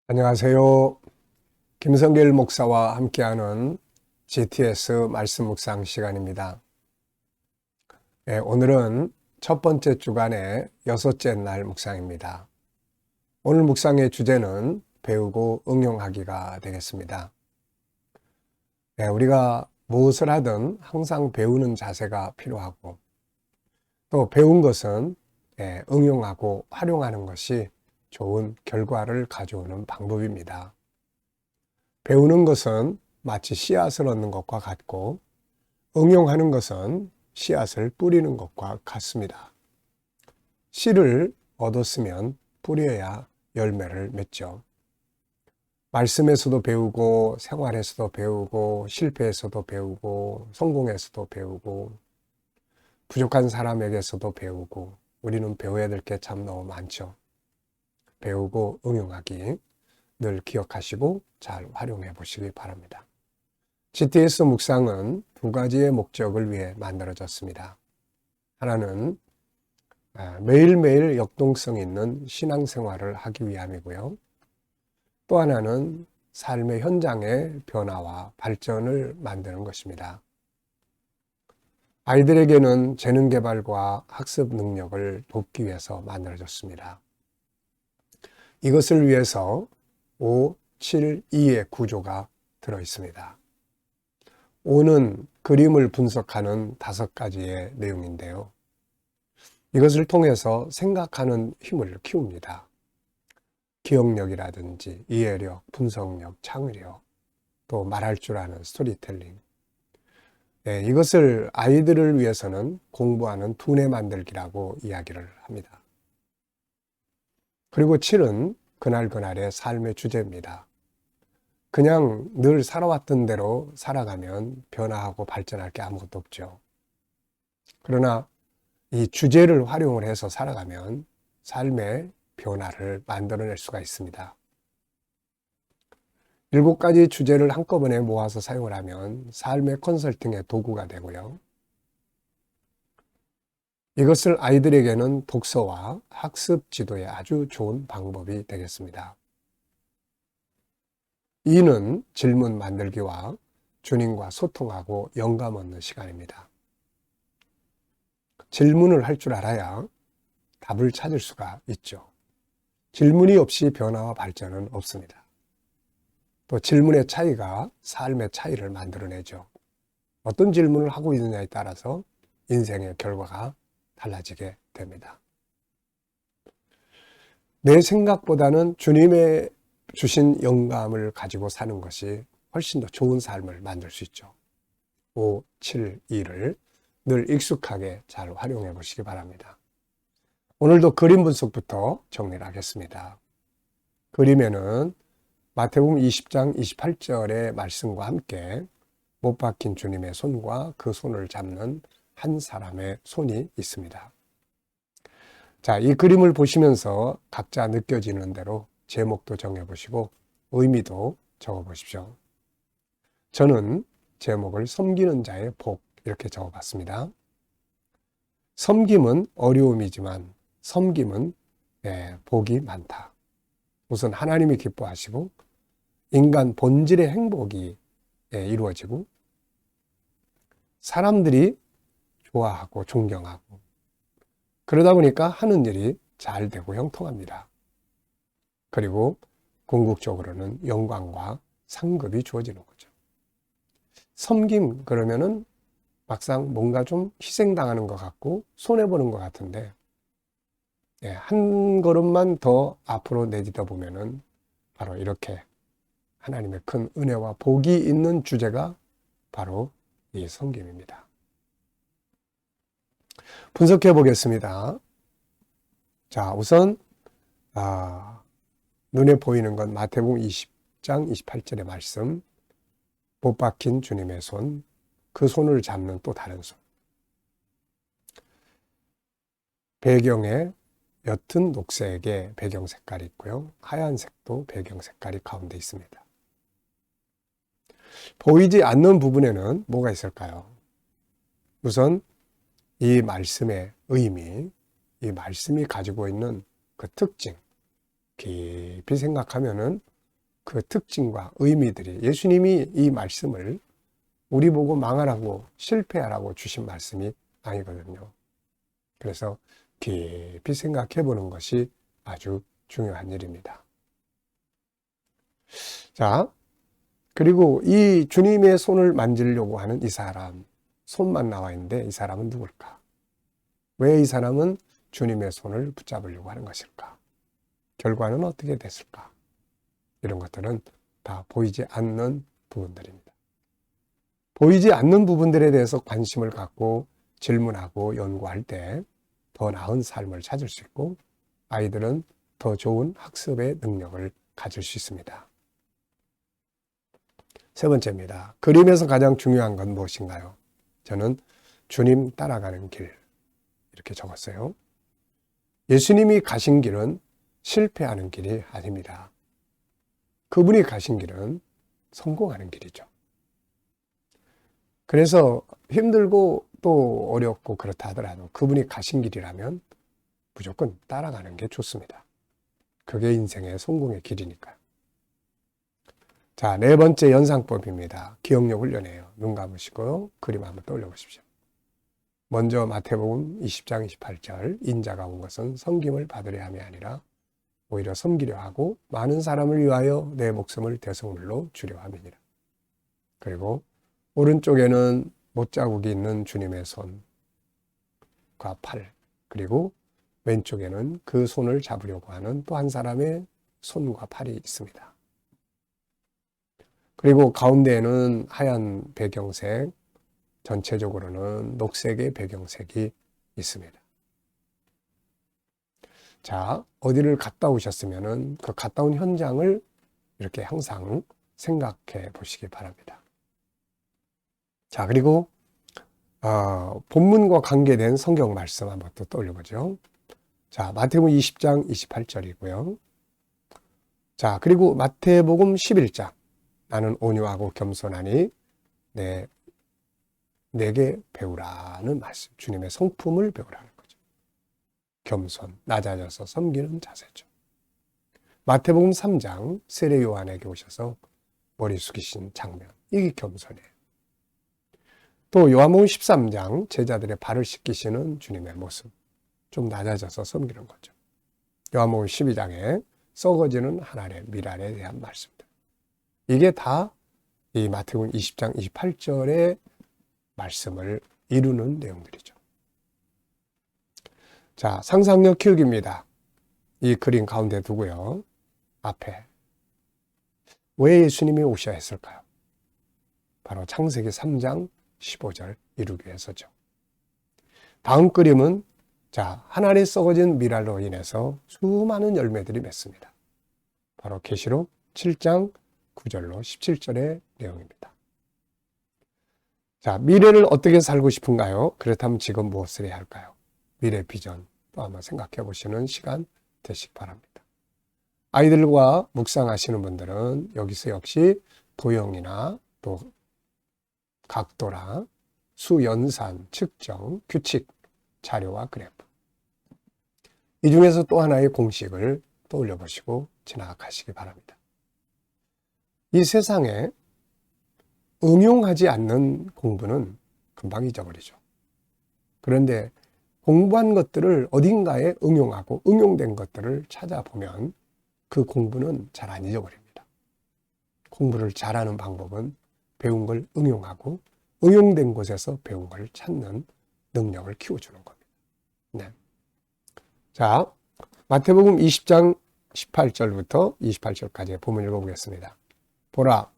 안녕하세요. 김성길 목사와 함께하는 GTS 말씀 묵상 시간입니다. 오늘은 첫 번째 주간의 여섯째 날 묵상입니다. 오늘 묵상의 주제는 배우고 응용하기가 되겠습니다. 우리가 무엇을 하든 항상 배우는 자세가 필요하고 또 배운 것은 응용하고 활용하는 것이 좋은 결과를 가져오는 방법입니다. 배우는 것은 마치 씨앗을 얻는 것과 같고 응용하는 것은 씨앗을 뿌리는 것과 같습니다. 씨를 얻었으면 뿌려야 열매를 맺죠. 말씀에서도 배우고 생활에서도 배우고 실패에서도 배우고 성공에서도 배우고 부족한 사람에게서도 배우고 우리는 배워야 될 게 참 너무 많죠. 배우고 응용하기 늘 기억하시고 잘 활용해 보시기 바랍니다. GTS 묵상은 두 가지의 목적을 위해 만들어졌습니다. 하나는 매일매일 역동성 있는 신앙생활을 하기 위함이고요. 또 하나는 삶의 현장의 변화와 발전을 만드는 것입니다. 아이들에게는 재능 개발과 학습 능력을 돕기 위해서 만들어졌습니다. 이것을 위해서 5, 7, 2의 구조가 들어 있습니다. 5는 그림을 분석하는 5가지의 내용인데요. 이것을 통해서 생각하는 힘을 키웁니다. 기억력이라든지 이해력, 분석력, 창의력, 또 말할 줄 아는 스토리텔링. 이것을 아이들을 위해서는 공부하는 두뇌 만들기라고 이야기를 합니다. 그리고 7은 그날그날의 삶의 주제입니다. 그냥 늘 살아왔던 대로 살아가면 변화하고 발전할 게 아무것도 없죠. 그러나 이 주제를 활용을 해서 살아가면 삶의 변화를 만들어낼 수가 있습니다. 7가지 주제를 한꺼번에 모아서 사용을 하면 삶의 컨설팅의 도구가 되고요. 이것을 아이들에게는 독서와 학습 지도에 아주 좋은 방법이 되겠습니다. 2는 질문 만들기와 주님과 소통하고 영감 얻는 시간입니다. 질문을 할 줄 알아야 답을 찾을 수가 있죠. 질문이 없이 변화와 발전은 없습니다. 또 질문의 차이가 삶의 차이를 만들어내죠. 어떤 질문을 하고 있느냐에 따라서 인생의 결과가 달라지게 됩니다. 내 생각보다는 주님의 주신 영감을 가지고 사는 것이 훨씬 더 좋은 삶을 만들 수 있죠. 5, 7, 2를 늘 익숙하게 잘 활용해 보시기 바랍니다. 오늘도 그림 분석부터 정리를 하겠습니다. 그림에는 마태복음 20장 28절의 말씀과 함께 못 박힌 주님의 손과 그 손을 잡는 한 사람의 손이 있습니다. 자, 이 그림을 보시면서 각자 느껴지는 대로 제목도 정해보시고 의미도 적어보십시오. 저는 제목을 섬기는 자의 복 이렇게 적어봤습니다. 섬김은 어려움이지만 섬김은 복이 많다. 우선 하나님이 기뻐하시고 인간 본질의 행복이 이루어지고 사람들이 좋아하고 존경하고 그러다 보니까 하는 일이 잘 되고 형통합니다. 그리고 궁극적으로는 영광과 상급이 주어지는 거죠. 섬김 그러면은 막상 뭔가 좀 희생당하는 것 같고 손해보는 것 같은데 한 걸음만 더 앞으로 내딛다 보면은 바로 이렇게 하나님의 큰 은혜와 복이 있는 주제가 바로 이 섬김입니다. 분석해 보겠습니다. 자, 우선 눈에 보이는 건 마태복음 20장 28절의 말씀, 못 박힌 주님의 손, 그 손을 잡는 또 다른 손. 배경에 옅은 녹색의 배경 색깔이 있고요. 하얀색도 배경 색깔이 가운데 있습니다. 보이지 않는 부분에는 뭐가 있을까요? 우선 이 말씀의 의미, 이 말씀이 가지고 있는 그 특징, 깊이 생각하면은 그 특징과 의미들이 예수님이 이 말씀을 우리 보고 망하라고 실패하라고 주신 말씀이 아니거든요. 그래서 깊이 생각해 보는 것이 아주 중요한 일입니다. 자, 그리고 이 주님의 손을 만지려고 하는 이 사람, 손만 나와 있는데 이 사람은 누굴까? 왜 이 사람은 주님의 손을 붙잡으려고 하는 것일까? 결과는 어떻게 됐을까? 이런 것들은 다 보이지 않는 부분들입니다. 보이지 않는 부분들에 대해서 관심을 갖고 질문하고 연구할 때 더 나은 삶을 찾을 수 있고 아이들은 더 좋은 학습의 능력을 가질 수 있습니다. 세 번째입니다. 그림에서 가장 중요한 건 무엇인가요? 저는 주님 따라가는 길 이렇게 적었어요. 예수님이 가신 길은 실패하는 길이 아닙니다. 그분이 가신 길은 성공하는 길이죠. 그래서 힘들고 또 어렵고 그렇다 하더라도 그분이 가신 길이라면 무조건 따라가는 게 좋습니다. 그게 인생의 성공의 길이니까요. 자, 네 번째 연상법입니다. 기억력 훈련이에요. 눈 감으시고 그림 한번 떠올려 보십시오. 먼저 마태복음 20장 28절 인자가 온 것은 섬김을 받으려 함이 아니라 오히려 섬기려 하고 많은 사람을 위하여 내 목숨을 대속물로 주려 함이니라. 그리고 오른쪽에는 못자국이 있는 주님의 손과 팔, 그리고 왼쪽에는 그 손을 잡으려고 하는 또 한 사람의 손과 팔이 있습니다. 그리고 가운데에는 하얀 배경색, 전체적으로는 녹색의 배경색이 있습니다. 자, 어디를 갔다 오셨으면은 그 갔다 온 현장을 이렇게 항상 생각해 보시기 바랍니다. 자, 그리고 본문과 관계된 성경 말씀 한번 또 떠올려보죠. 자, 마태복음 20장 28절이고요. 자, 그리고 마태복음 11장 나는 온유하고 겸손하니 내게 배우라는 말씀. 주님의 성품을 배우라는 거죠. 겸손, 낮아져서 섬기는 자세죠. 마태복음 3장 세례 요한에게 오셔서 머리 숙이신 장면. 이게 겸손이에요. 또 요한복음 13장 제자들의 발을 씻기시는 주님의 모습. 좀 낮아져서 섬기는 거죠. 요한복음 12장에 썩어지는 하늘의 미랄에 대한 말씀들. 이게 다 이 마태복음 20장 28절의 말씀을 이루는 내용들이죠. 자, 상상력 키우기입니다. 이 그림 가운데 두고요. 앞에 왜 예수님이 오셔야 했을까요? 바로 창세기 3장 15절 이루기 위해서죠. 다음 그림은 자, 하늘에 썩어진 미랄로 인해서 수많은 열매들이 맺습니다. 바로 계시록 7장 9절로 17절의 내용입니다. 자, 미래를 어떻게 살고 싶은가요? 그렇다면 지금 무엇을 해야 할까요? 미래 비전 또 한번 생각해 보시는 시간 되시기 바랍니다. 아이들과 묵상하시는 분들은 여기서 역시 도형이나 또 각도랑 수연산, 측정, 규칙, 자료와 그래프. 이 중에서 또 하나의 공식을 떠올려 보시고 지나가시기 바랍니다. 이 세상에 응용하지 않는 공부는 금방 잊어버리죠. 그런데 공부한 것들을 어딘가에 응용하고 응용된 것들을 찾아보면 그 공부는 잘 안 잊어버립니다. 공부를 잘하는 방법은 배운 걸 응용하고 응용된 곳에서 배운 걸 찾는 능력을 키워주는 겁니다. 네. 자, 마태복음 20장 18절부터 28절까지의 본문 읽어보겠습니다. 보라,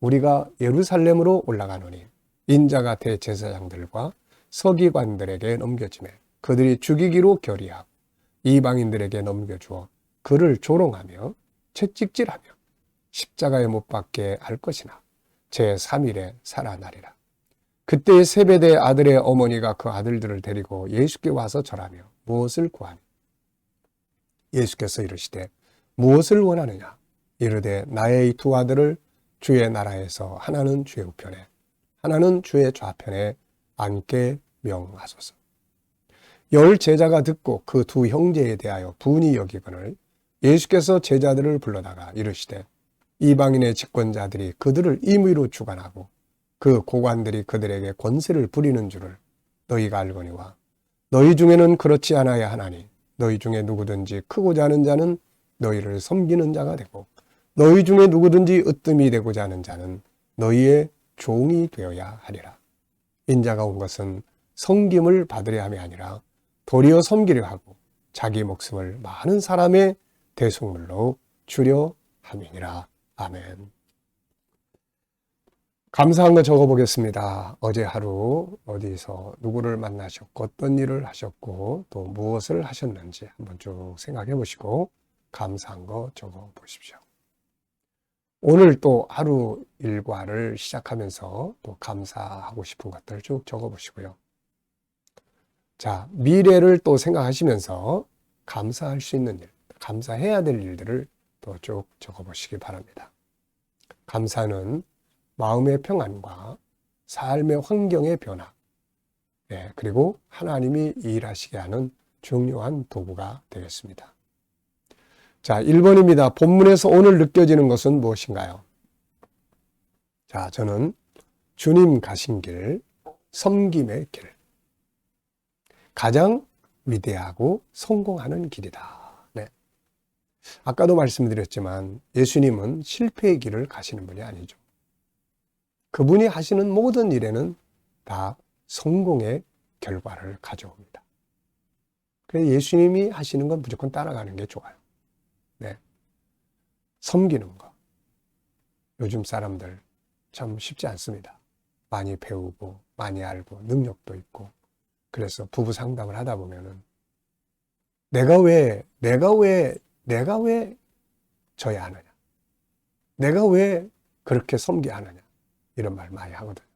우리가 예루살렘으로 올라가노니 인자가 대제사장들과 서기관들에게 넘겨지매 그들이 죽이기로 결의하고 이방인들에게 넘겨주어 그를 조롱하며 채찍질하며 십자가에 못 박게 할 것이나 제3일에 살아나리라. 그때 세베대 아들의 어머니가 그 아들들을 데리고 예수께 와서 절하며 무엇을 구하니? 예수께서 이르시되 무엇을 원하느냐? 이르되 나의 두 아들을 주의 나라에서 하나는 주의 우편에 하나는 주의 좌편에 앉게 명하소서. 열 제자가 듣고 그 두 형제에 대하여 분이 여기거늘 예수께서 제자들을 불러다가 이르시되 이방인의 집권자들이 그들을 임의로 주관하고 그 고관들이 그들에게 권세를 부리는 줄을 너희가 알거니와 너희 중에는 그렇지 않아야 하나니 너희 중에 누구든지 크고자 하는 자는 너희를 섬기는 자가 되고 너희 중에 누구든지 으뜸이 되고자 하는 자는 너희의 종이 되어야 하리라. 인자가 온 것은 섬김을 받으려 함이 아니라 도리어 섬기려 하고 자기 목숨을 많은 사람의 대속물로 주려 함이니라. 아멘. 감사한 거 적어보겠습니다. 어제 하루 어디서 누구를 만나셨고 어떤 일을 하셨고 또 무엇을 하셨는지 한번 쭉 생각해 보시고 감사한 거 적어보십시오. 오늘 또 하루 일과를 시작하면서 또 감사하고 싶은 것들 쭉 적어보시고요. 자, 미래를 또 생각하시면서 감사할 수 있는 일, 감사해야 될 일들을 또 쭉 적어보시기 바랍니다. 감사는 마음의 평안과 삶의 환경의 변화, 그리고 하나님이 일하시게 하는 중요한 도구가 되겠습니다. 자, 1번입니다. 본문에서 오늘 느껴지는 것은 무엇인가요? 자, 저는 주님 가신 길, 섬김의 길. 가장 위대하고 성공하는 길이다. 네. 아까도 말씀드렸지만 예수님은 실패의 길을 가시는 분이 아니죠. 그분이 하시는 모든 일에는 다 성공의 결과를 가져옵니다. 그래서 예수님이 하시는 건 무조건 따라가는 게 좋아요. 네. 섬기는 거. 요즘 사람들 참 쉽지 않습니다. 많이 배우고, 많이 알고, 능력도 있고. 그래서 부부 상담을 하다 보면은 내가 왜 져야 하느냐? 내가 왜 그렇게 섬겨야 하느냐? 이런 말 많이 하거든요.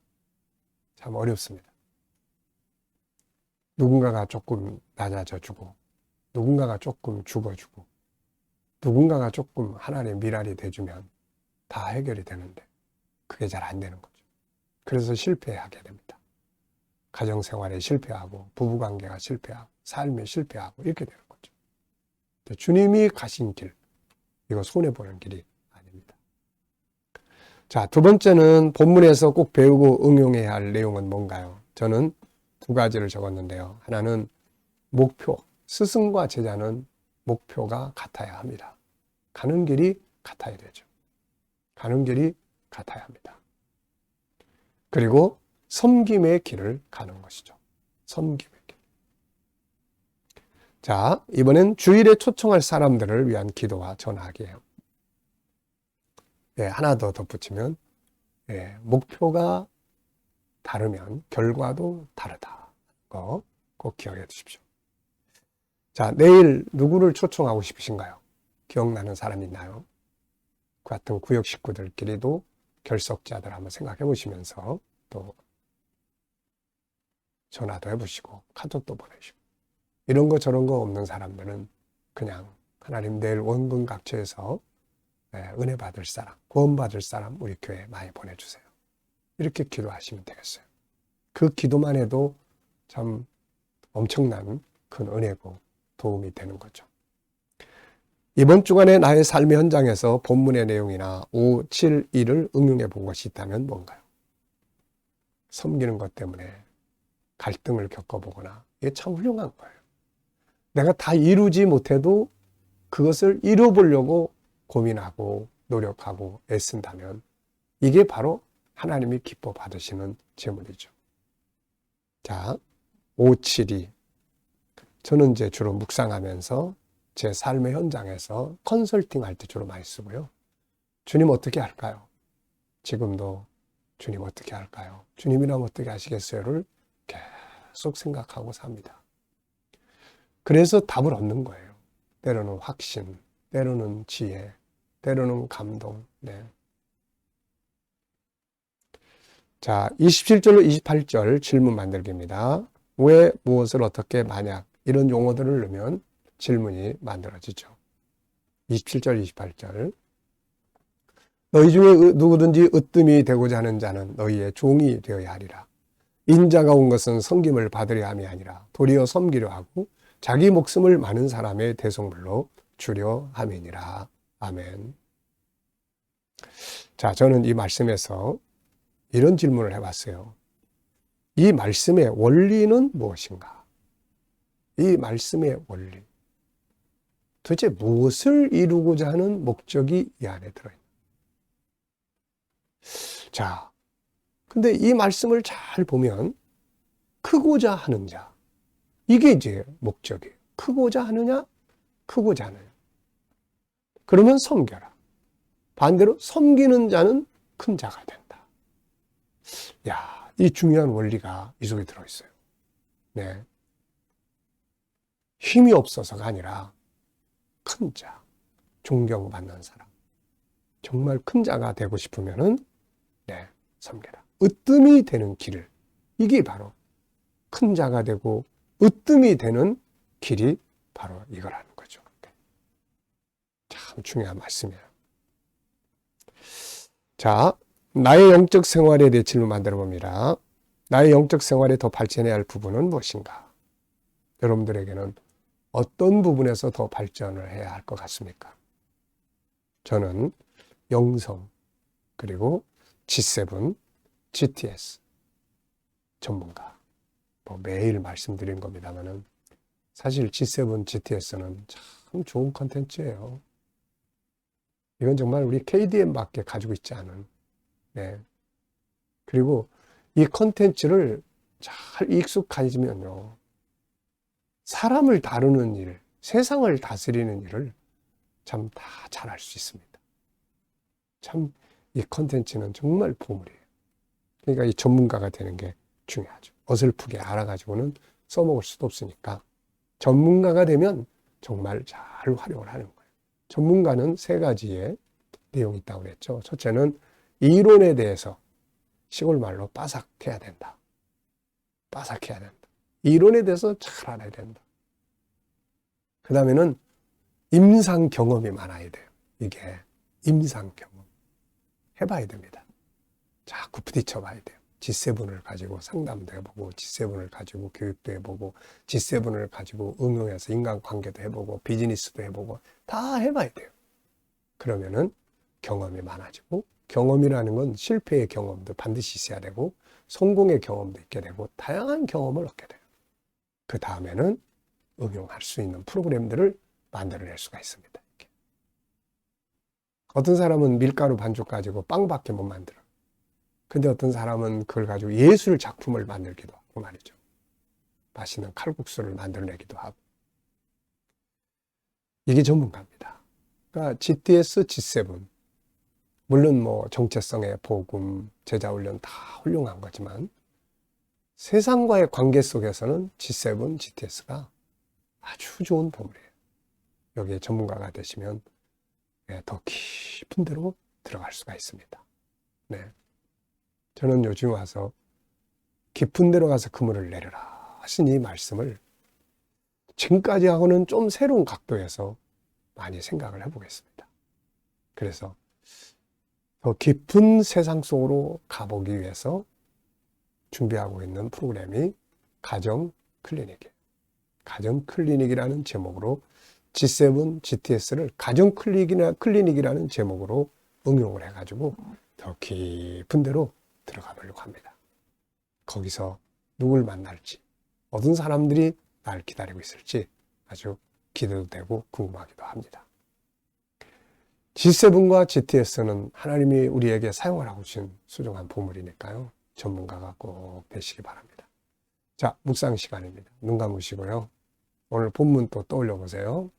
참 어렵습니다. 누군가가 조금 낮아져주고, 누군가가 조금 죽어주고, 누군가가 조금 하나님의 미랄이 돼주면 다 해결이 되는데 그게 잘 안 되는 거죠. 그래서 실패하게 됩니다. 가정생활에 실패하고 부부관계가 실패하고 삶에 실패하고 이렇게 되는 거죠. 주님이 가신 길, 이거 손해보는 길이 아닙니다. 자, 두 번째는 본문에서 꼭 배우고 응용해야 할 내용은 뭔가요? 저는 두 가지를 적었는데요. 하나는 목표, 스승과 제자는 목표가 같아야 합니다. 가는 길이 같아야 되죠. 가는 길이 같아야 합니다. 그리고 섬김의 길을 가는 것이죠. 섬김의 길. 자, 이번엔 주일에 초청할 사람들을 위한 기도와 전하기예요. 하나 더 덧붙이면 목표가 다르면 결과도 다르다. 거 꼭 기억해 두십시오. 자, 내일 누구를 초청하고 싶으신가요? 기억나는 사람 있나요? 그 같은 구역 식구들끼리도 결석자들 한번 생각해 보시면서 또 전화도 해보시고 카톡도 보내시고 이런 거 저런 거 없는 사람들은 그냥 하나님 내일 원근각처에서 은혜 받을 사람, 구원 받을 사람 우리 교회에 많이 보내주세요. 이렇게 기도하시면 되겠어요. 그 기도만 해도 참 엄청난 큰 은혜고 도움이 되는 거죠. 이번 주간에 나의 삶의 현장에서 본문의 내용이나 5, 7, 2를 응용해 본 것이 있다면 뭔가요? 섬기는 것 때문에 갈등을 겪어보거나 이게 참 훌륭한 거예요. 내가 다 이루지 못해도 그것을 이루어보려고 고민하고 노력하고 애쓴다면 이게 바로 하나님이 기뻐 받으시는 제물이죠. 자, 5, 7이 저는 이제 주로 묵상하면서 제 삶의 현장에서 컨설팅 할 때 주로 많이 쓰고요. 주님 어떻게 할까요? 지금도 주님 어떻게 할까요? 주님이라면 어떻게 하시겠어요를 계속 생각하고 삽니다. 그래서 답을 얻는 거예요. 때로는 확신, 때로는 지혜, 때로는 감동. 네. 자, 27절로 28절 질문 만들기입니다. 왜, 무엇을, 어떻게, 만약 이런 용어들을 넣으면 질문이 만들어지죠. 27절, 28절. 너희 중에 누구든지 으뜸이 되고자 하는 자는 너희의 종이 되어야 하리라. 인자가 온 것은 섬김을 받으려 함이 아니라 도리어 섬기려 하고 자기 목숨을 많은 사람의 대속물로 주려 함이니라. 아멘. 자, 저는 이 말씀에서 이런 질문을 해봤어요. 이 말씀의 원리는 무엇인가? 이 말씀의 원리. 도대체 무엇을 이루고자 하는 목적이 이 안에 들어있나? 자, 근데 이 말씀을 잘 보면 크고자 하는 자. 이게 이제 목적이에요. 크고자 하느냐? 크고자 하느냐. 그러면 섬겨라. 반대로 섬기는 자는 큰 자가 된다. 야, 이 중요한 원리가 이 속에 들어있어요. 네. 힘이 없어서가 아니라 큰 자, 존경받는 사람. 정말 큰 자가 되고 싶으면은, 네, 섬겨라. 으뜸이 되는 길을. 이게 바로 큰 자가 되고 으뜸이 되는 길이 바로 이거라는 거죠. 참 중요한 말씀이에요. 자, 나의 영적 생활에 대해 질문 만들어 봅니다. 나의 영적 생활에 더 발전해야 할 부분은 무엇인가? 여러분들에게는 어떤 부분에서 더 발전을 해야 할 것 같습니까? 저는 영성, 그리고 G7, GTS 전문가. 뭐 매일 말씀드린 겁니다만은 사실 G7, GTS는 참 좋은 컨텐츠예요. 이건 정말 우리 KDM밖에 가지고 있지 않은. 네. 그리고 이 컨텐츠를 잘 익숙해지면요. 사람을 다루는 일, 세상을 다스리는 일을 참 다 잘할 수 있습니다. 참 이 컨텐츠는 정말 보물이에요. 그러니까 이 전문가가 되는 게 중요하죠. 어설프게 알아가지고는 써먹을 수도 없으니까 전문가가 되면 정말 잘 활용을 하는 거예요. 전문가는 세 가지의 내용이 있다고 그랬죠. 첫째는 이론에 대해서 시골 말로 빠삭해야 된다. 빠삭해야 된다. 이론에 대해서 잘 알아야 된다. 그 다음에는 임상 경험이 많아야 돼요. 이게 임상 경험. 해봐야 됩니다. 자꾸 부딪혀 봐야 돼요. G7을 가지고 상담도 해보고, G7을 가지고 교육도 해보고, G7을 가지고 응용해서 인간관계도 해보고, 비즈니스도 해보고, 다 해봐야 돼요. 그러면은 경험이 많아지고, 경험이라는 건 실패의 경험도 반드시 있어야 되고, 성공의 경험도 있게 되고, 다양한 경험을 얻게 돼요. 그 다음에는 응용할 수 있는 프로그램들을 만들어낼 수가 있습니다. 이렇게. 어떤 사람은 밀가루 반죽 가지고 빵밖에 못 만들어. 근데 어떤 사람은 그걸 가지고 예술 작품을 만들기도 하고 말이죠. 맛있는 칼국수를 만들어내기도 하고. 이게 전문가입니다. 그러니까 GTS, G7. 물론 뭐 정체성의 복음, 제자훈련 다 훌륭한 거지만 세상과의 관계 속에서는 G7, GTS가 아주 좋은 보물이에요. 여기에 전문가가 되시면 더 깊은 데로 들어갈 수가 있습니다. 네. 저는 요즘 와서 깊은 데로 가서 그물을 내려라 하신 이 말씀을 지금까지 하고는 좀 새로운 각도에서 많이 생각을 해보겠습니다. 그래서 더 깊은 세상 속으로 가보기 위해서 준비하고 있는 프로그램이 가정 클리닉이에요. 가정 클리닉이라는 제목으로 G7, GTS를 가정 클리닉이라는 제목으로 응용을 해가지고 더 깊은 데로 들어가 보려고 합니다. 거기서 누굴 만날지, 어떤 사람들이 날 기다리고 있을지 아주 기대도 되고 궁금하기도 합니다. G7과 GTS는 하나님이 우리에게 사용하라고 주신 소중한 보물이니까요. 전문가가 꼭 되시기 바랍니다. 자, 묵상 시간입니다. 눈 감으시고요. 오늘 본문 또 떠올려 보세요.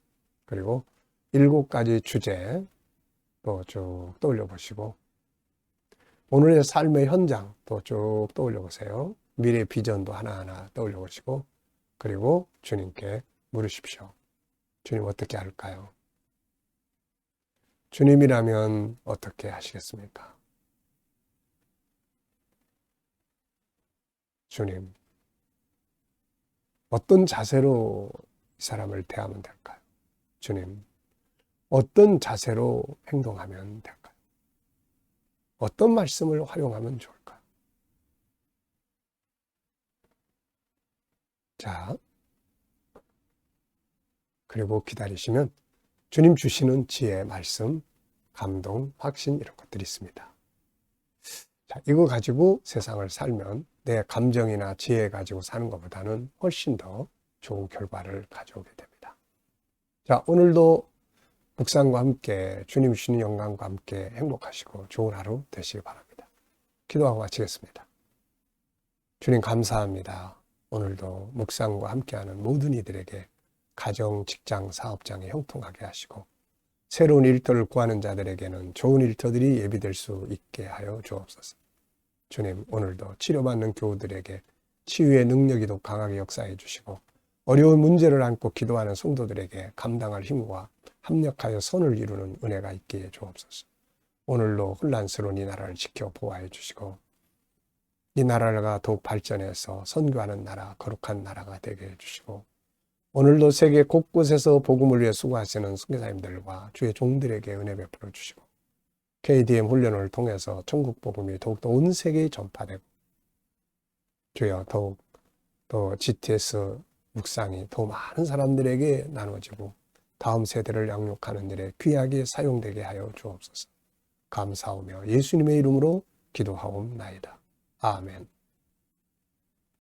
그리고 7가지 주제 또 쭉 떠올려 보시고 오늘의 삶의 현장 또 쭉 떠올려 보세요. 미래 비전도 하나하나 떠올려 보시고 그리고 주님께 물으십시오. 주님 어떻게 할까요? 주님이라면 어떻게 하시겠습니까? 주님, 어떤 자세로 이 사람을 대하면 될까요? 주님, 어떤 자세로 행동하면 될까요? 어떤 말씀을 활용하면 좋을까요? 자, 그리고 기다리시면 주님 주시는 지혜 말씀 감동, 확신 이런 것들이 있습니다. 자, 이거 가지고 세상을 살면 내 감정이나 지혜 가지고 사는 것보다는 훨씬 더 좋은 결과를 가져오게 됩니다. 자, 오늘도 묵상과 함께 주님 주시는 영광과 함께 행복하시고 좋은 하루 되시기 바랍니다. 기도하고 마치겠습니다. 주님 감사합니다. 오늘도 묵상과 함께하는 모든 이들에게 가정, 직장, 사업장에 형통하게 하시고 새로운 일터를 구하는 자들에게는 좋은 일터들이 예비될 수 있게 하여 주옵소서. 주님, 오늘도 치료받는 교우들에게 치유의 능력이 더 강하게 역사해 주시고 어려운 문제를 안고 기도하는 성도들에게 감당할 힘과 합력하여 선을 이루는 은혜가 있기에 주옵소서. 오늘도 혼란스러운 이 나라를 지켜 보호해 주시고 이 나라가 더욱 발전해서 선교하는 나라, 거룩한 나라가 되게 해주시고 오늘도 세계 곳곳에서 복음을 위해 수고하시는 선교사님들과 주의 종들에게 은혜 베풀어 주시고 KDM 훈련을 통해서 천국 복음이 더욱더 온 세계에 전파되고 주여 더욱 또 GTS 묵상이 더 많은 사람들에게 나눠지고 다음 세대를 양육하는 일에 귀하게 사용되게 하여 주옵소서. 감사하며 예수님의 이름으로 기도하옵나이다. 아멘.